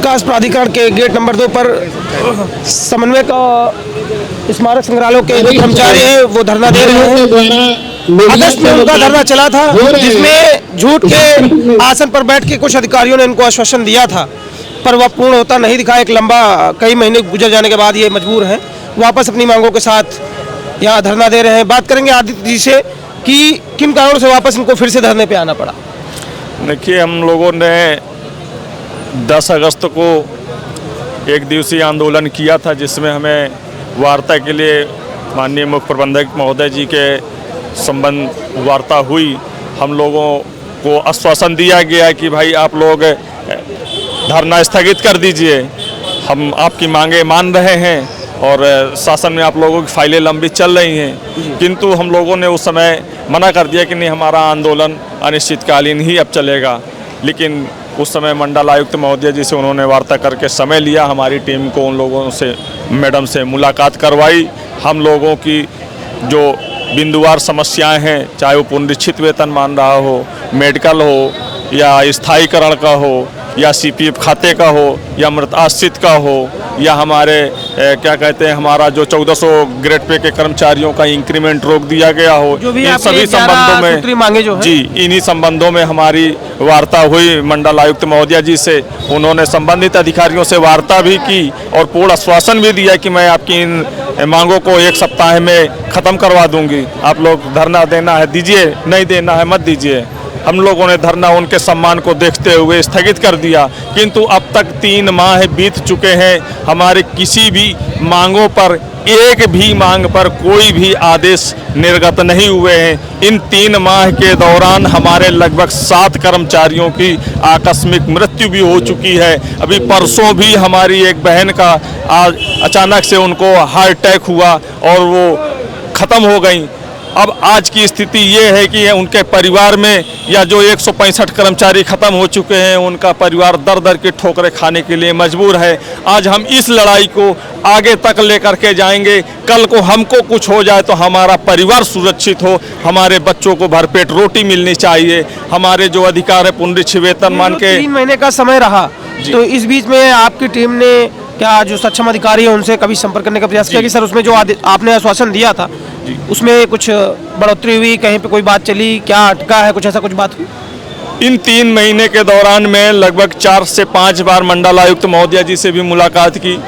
विकास प्राधिकरण के gate number 2 पर समन्वयक स्मारक संग्रहालय के जो कर्मचारी हैं वो धरना दे रहे हैं। अगस्त में उनका धरना चला था, जिसमें झूठ के आसन पर बैठ के कुछ अधिकारियों ने इनको आश्वासन दिया था, पर वह पूर्ण होता नहीं दिखा। एक लंबा कई महीने गुजर जाने के बाद ये मजबूर हैं वापस अपनी मांगों के साथ यहाँ धरना दे रहे हैं। बात करेंगे आदित्य जी से कि किन कारणों से वापस इनको फिर से धरने पे आना पड़ा। देखिए, हम लोगों ने 10 अगस्त को एक दिवसीय आंदोलन किया था, जिसमें हमें वार्ता के लिए माननीय मुख्य प्रबंधक महोदय जी के संबंध वार्ता हुई। हम लोगों को आश्वासन दिया गया कि भाई आप लोग धरना स्थगित कर दीजिए, हम आपकी मांगे मान रहे हैं और शासन में आप लोगों की फाइलें लंबी चल रही हैं। किंतु हम लोगों ने उस समय मना कर दिया कि नहीं, हमारा आंदोलन अनिश्चितकालीन ही अब चलेगा। लेकिन उस समय मंडल आयुक्त महोदय जी से उन्होंने वार्ता करके समय लिया, हमारी टीम को उन लोगों से मैडम से मुलाकात करवाई। हम लोगों की जो बिंदुवार समस्याएं हैं, चाहे वो पुनरीक्षित वेतन मान रहा हो, मेडिकल हो या स्थायीकरण का हो या सीपीएफ खाते का हो या मृत आश्रित का हो या हमारे क्या कहते हैं, हमारा जो 1400 ग्रेड पे के कर्मचारियों का इंक्रीमेंट रोक दिया गया हो, इन सभी संबंधों में मांगे जो जी इन्हीं संबंधों में हमारी वार्ता हुई मंडल आयुक्त महोदय जी से। उन्होंने संबंधित अधिकारियों से वार्ता भी की और पूर्ण आश्वासन भी दिया कि मैं आपकी इन मांगों को 1 सप्ताह में ख़त्म करवा दूंगी। आप लोग धरना देना है दीजिए, नहीं देना है मत दीजिए। हम लोगों ने धरना उनके सम्मान को देखते हुए स्थगित कर दिया। किंतु अब तक 3 माह बीत चुके हैं, हमारे किसी भी मांगों पर, एक भी मांग पर कोई भी आदेश निर्गत नहीं हुए हैं। इन 3 माह के दौरान हमारे लगभग 7 कर्मचारियों की आकस्मिक मृत्यु भी हो चुकी है। अभी परसों भी हमारी एक बहन का अचानक से उनको हार्ट अटैक हुआ और वो ख़त्म हो गई। अब आज की स्थिति ये है कि उनके परिवार में या जो 165 कर्मचारी ख़त्म हो चुके हैं, उनका परिवार दर दर की ठोकरें खाने के लिए मजबूर है। आज हम इस लड़ाई को आगे तक लेकर के जाएंगे। कल को हमको कुछ हो जाए तो हमारा परिवार सुरक्षित हो, हमारे बच्चों को भरपेट रोटी मिलनी चाहिए, हमारे जो अधिकार है पुनरीक्षित वेतन मान के। 3 महीने का समय रहा, तो इस बीच में आपकी टीम ने क्या जो सक्षम अधिकारी है उनसे कभी संपर्क करने का प्रयास किया कि सर उसमें जो आपने आश्वासन दिया था उसमें कुछ बढ़ोतरी हुई, कहीं पे कोई बात चली, क्या अटका है, कुछ ऐसा कुछ बात हुई? इन 3 महीने के दौरान मैं लगभग 4 से 5 बार मंडल आयुक्त महोदय जी से भी मुलाकात की,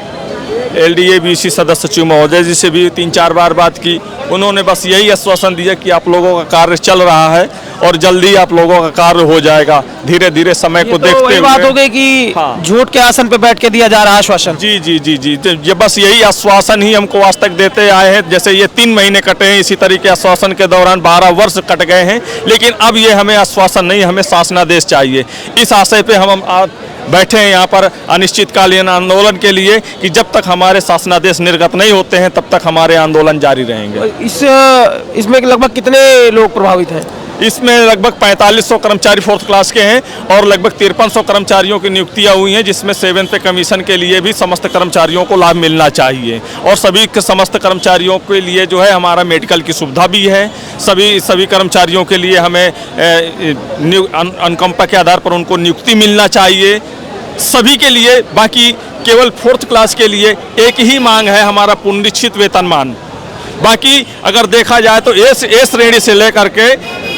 LDA-BC सदस्य सचिव महोदय जी से भी 3-4 बार बात की। उन्होंने बस यही आश्वासन दिया कि आप लोगों का कार्य चल रहा है और जल्दी आप लोगों का कार्य हो जाएगा। धीरे धीरे समय को देखते हुए बात हो गई कि हाँ, झूठ के आसन पे बैठ के दिया जा रहा है आश्वासन। जी जी जी जी ये बस यही आश्वासन ही हमको आज तक देते आए हैं। जैसे ये 3 महीने कटे हैं, इसी तरीके आश्वासन के दौरान 12 वर्ष कट गए हैं, लेकिन अब ये हमें आश्वासन नहीं, हमें शासनादेश चाहिए। इस आशय पे हम बैठे हैं यहाँ पर अनिश्चितकालीन आंदोलन के लिए कि जब तक हमारे शासनादेश निर्गत नहीं होते हैं तब तक हमारे आंदोलन जारी रहेंगे। इसमें लगभग कितने लोग प्रभावित हैं? इसमें लगभग 4500 कर्मचारी 4th क्लास के हैं और लगभग 5300 कर्मचारियों की नियुक्तियां हुई हैं, जिसमें 7th पे कमीशन के लिए भी समस्त कर्मचारियों को लाभ मिलना चाहिए। और सभी के समस्त कर्मचारियों के लिए जो है हमारा मेडिकल की सुविधा भी है। सभी कर्मचारियों के लिए हमें अनुकंपा के आधार पर उनको नियुक्ति मिलना चाहिए, सभी के लिए। बाकी केवल 4th क्लास के लिए एक ही मांग है, हमारा पुनरीक्षित वेतनमान। बाकी अगर देखा जाए तो ए श्रेणी से लेकर के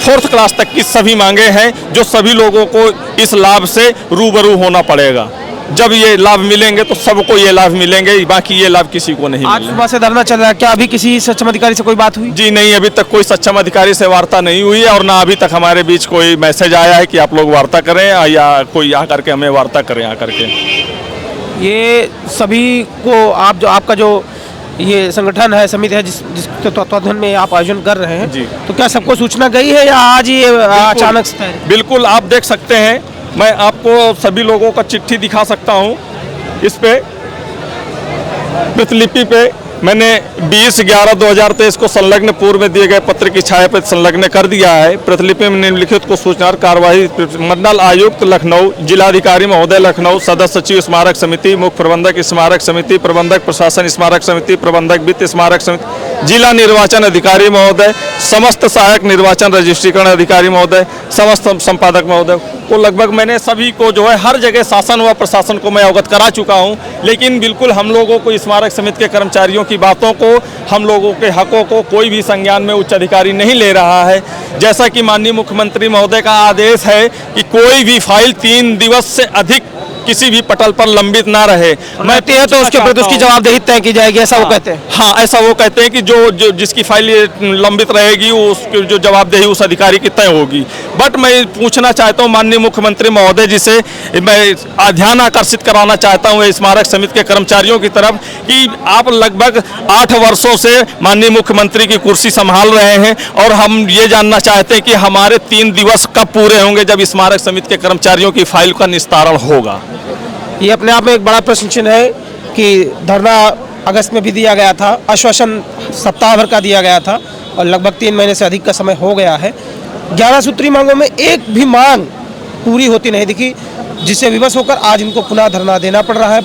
4th क्लास तक की सभी मांगे हैं, जो सभी लोगों को इस लाभ से रूबरू होना पड़ेगा। जब ये लाभ मिलेंगे तो सबको ये लाभ मिलेंगे, बाकी ये लाभ किसी को नहीं। आज सुबह से धरना चल रहा है, क्या अभी किसी सक्षम अधिकारी से कोई बात हुई? जी नहीं, अभी तक कोई सक्षम अधिकारी से वार्ता नहीं हुई है और ना अभी तक हमारे बीच कोई मैसेज आया है कि आप लोग वार्ता करें या कोई आ करके हमें वार्ता करें आ करके। ये सभी को आपका जो ये संगठन है, समिति है, जिसके तत्वाधान में आप आयोजन कर रहे हैं, तो क्या सबको सूचना गई है या आज ये अचानक से? बिल्कुल, आप देख सकते हैं, मैं आपको सभी लोगों का चिट्ठी दिखा सकता हूं। इस पे प्रतिलिपि पे मैंने 20/11/2023 को संलग्न पूर्व में दिए गए पत्र की छाया पर संलग्न कर दिया है। प्रतिलिपि में निम्नलिखित को सूचना कार्यवाही मंडल आयुक्त लखनऊ, जिलाधिकारी महोदय लखनऊ, सदस्य सचिव स्मारक समिति, मुख्य प्रबंधक स्मारक समिति, प्रबंधक प्रशासन स्मारक समिति, प्रबंधक वित्त स्मारक समिति, जिला निर्वाचन अधिकारी महोदय, समस्त सहायक निर्वाचन रजिस्ट्रीकरण अधिकारी महोदय, समस्त संपादक महोदय। को लगभग मैंने सभी को जो है हर जगह शासन व प्रशासन को मैं अवगत करा चुका हूं, लेकिन बिल्कुल हम लोगों को स्मारक समिति के कर्मचारियों की बातों को, हम लोगों के हकों को कोई भी संज्ञान में उच्च अधिकारी नहीं ले रहा है। जैसा कि माननीय मुख्यमंत्री महोदय का आदेश है कि कोई भी फाइल 3 दिवस से अधिक किसी भी पटल पर लंबित ना रहे। मैं तो उसके प्रति उसकी जवाबदेही तय की जाएगी, ऐसा वो कहते हैं। हाँ, ऐसा वो कहते हैं कि जो जिसकी फाइल लंबित रहेगी वो उसकी जो जवाबदेही उस अधिकारी की तय होगी। बट मैं पूछना चाहता हूँ माननीय मुख्यमंत्री महोदय जी से, मैं ध्यान आकर्षित कराना चाहता हूँ स्मारक समिति के कर्मचारियों की तरफ कि आप लगभग 8 वर्षों से माननीय मुख्यमंत्री की कुर्सी संभाल रहे हैं और हम ये जानना चाहते हैं कि हमारे 3 दिवस कब पूरे होंगे जब स्मारक समिति के कर्मचारियों की फाइल का निस्तारण होगा। ये अपने आप में एक बड़ा प्रश्न चिन्ह है कि धरना अगस्त में भी दिया गया था, आश्वासन सप्ताह भर का दिया गया था और लगभग 3 महीने से अधिक का समय हो गया है। 11 सूत्री मांगों में एक भी मांग पूरी होती नहीं दिखी, जिससे विवश होकर आज इनको पुनः धरना देना पड़ रहा है।